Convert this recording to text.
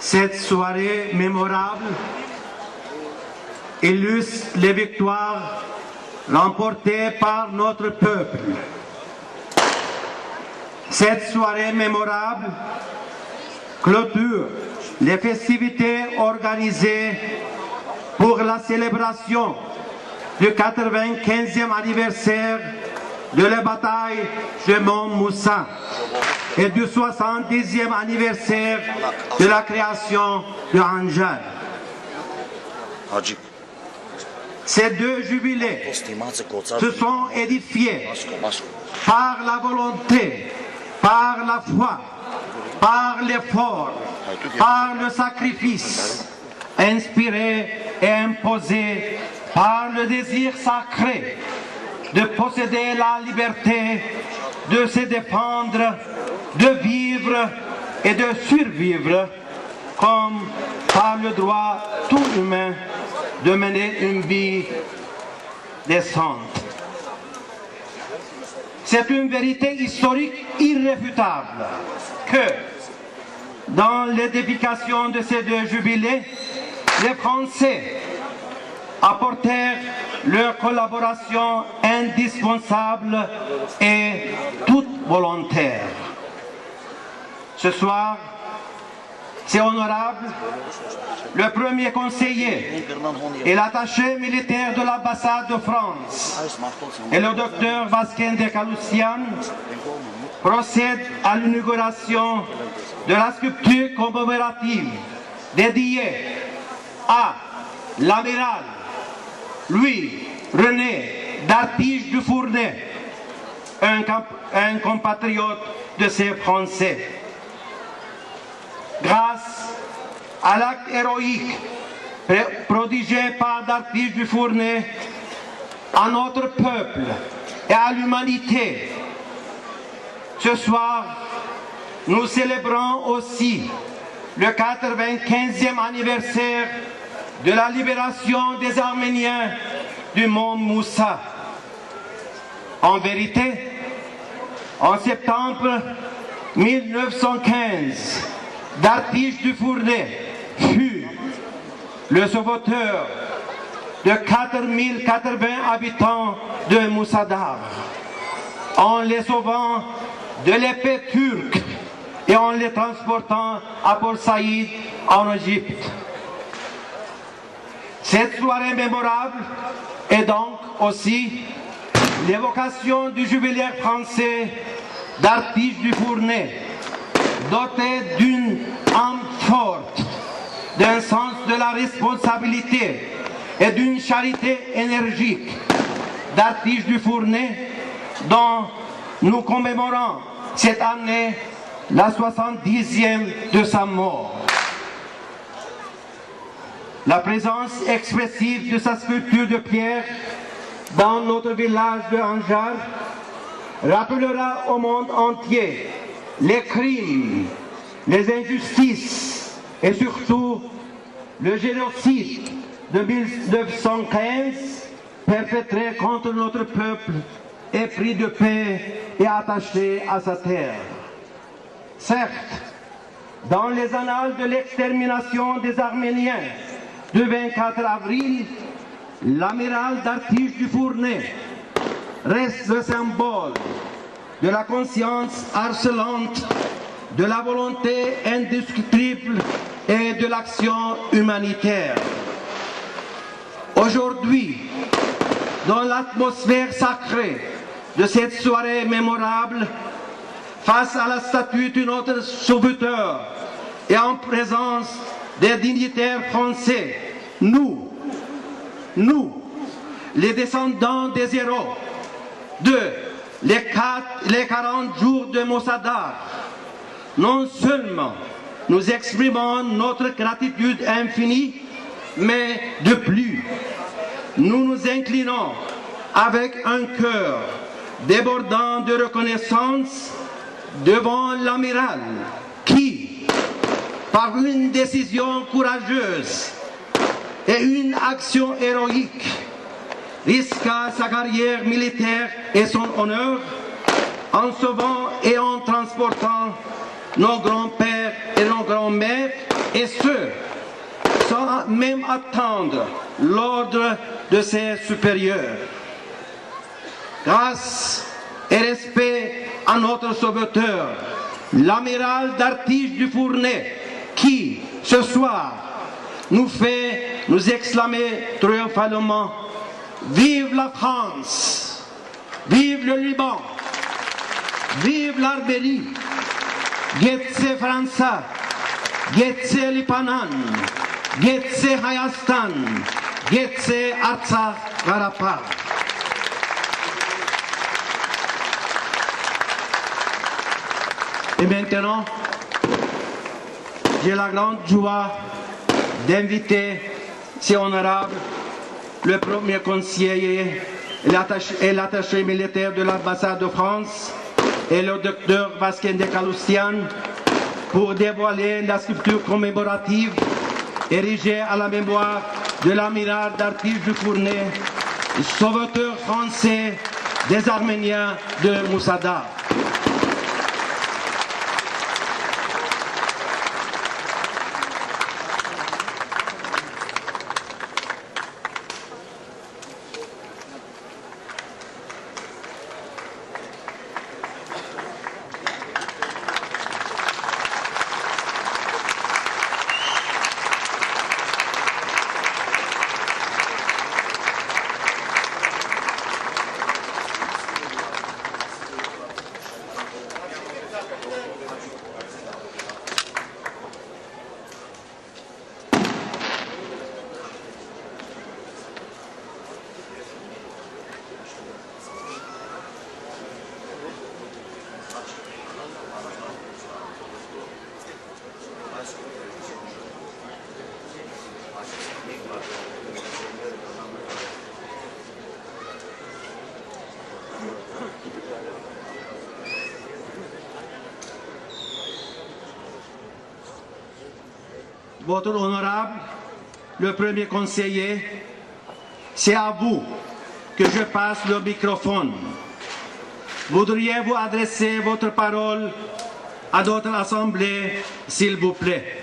Cette soirée mémorable illustre les victoires remportées par notre peuple. Cette soirée mémorable clôture les festivités organisées pour la célébration du 95e anniversaire de la bataille de Mont Moussa et du 70e anniversaire de la création de Anjar. Ces deux jubilés se sont édifiés par la volonté, par la foi, par l'effort, par le sacrifice, inspiré et imposé par le désir sacré de posséder la liberté, de se défendre, de vivre et de survivre, comme par le droit tout humain de mener une vie décente. C'est une vérité historique irréfutable que, dans l'édification de ces deux jubilés, les Français apportèrent leur collaboration indispensable et toute volontaire. Ce soir, c'est honorable, le premier conseiller et l'attaché militaire de l'ambassade de France et le docteur Vasquez de Calusian procèdent à l'inauguration de la sculpture commémorative dédiée à l'amiral Louis-René d'Artiche du Fournay, un compatriote de ces Français. Grâce à l'acte héroïque prodigé par d'Artiche du Fournay à notre peuple et à l'humanité, ce soir, nous célébrons aussi le 95e anniversaire de la libération des Arméniens du Mont Moussa. En vérité, en septembre 1915, d'Artiche du Fournay fut le sauveteur de 4080 habitants de Moussadar, en les sauvant de l'épée turque et en les transportant à Port Saïd en Égypte. Cette soirée mémorable est donc aussi l'évocation du jubilaire français d'Artiche du Fournay, doté d'une âme forte, d'un sens de la responsabilité et d'une charité énergique. D'Artiche du Fournay, dont nous commémorons cette année la 70e de sa mort. La présence expressive de sa sculpture de pierre dans notre village de Anjar rappellera au monde entier les crimes, les injustices et surtout le génocide de 1915 perpétré contre notre peuple épris de paix et attaché à sa terre. Certes, dans les annales de l'extermination des Arméniens du 24 avril, l'amiral d'Artiche du Fournay reste le symbole de la conscience harcelante, de la volonté indiscutible et de l'action humanitaire. Aujourd'hui, dans l'atmosphère sacrée de cette soirée mémorable, face à la statue de notre sauveteur et en présence des dignitaires français, nous, les descendants des héros de les 40 jours de Moussadar, non seulement nous exprimons notre gratitude infinie, mais de plus, nous nous inclinons avec un cœur débordant de reconnaissance devant l'amiral qui, par une décision courageuse et une action héroïque, risqua sa carrière militaire et son honneur en sauvant et en transportant nos grands-pères et nos grands-mères et ce, sans même attendre l'ordre de ses supérieurs. Grâce et respect à notre sauveteur, l'amiral d'Artige du Fournais, qui, ce soir, nous fait nous exclamer triomphalement « Vive la France! Vive le Liban! Vive l'Arbérie! Getse Fransa! Getse Lipanan! Getse Hayastan! Getse Artsakh Karabakh !» Et maintenant, j'ai la grande joie d'inviter, si honorable, le premier conseiller et l'attaché militaire de l'ambassade de France et le docteur Vasquez de Caloustian pour dévoiler la sculpture commémorative érigée à la mémoire de l'amiral d'Artige du Fournais, sauveteur français des Arméniens de Moussada. Votre honorable, le premier conseiller, c'est à vous que je passe le microphone. Voudriez-vous adresser votre parole à notre assemblée, s'il vous plaît?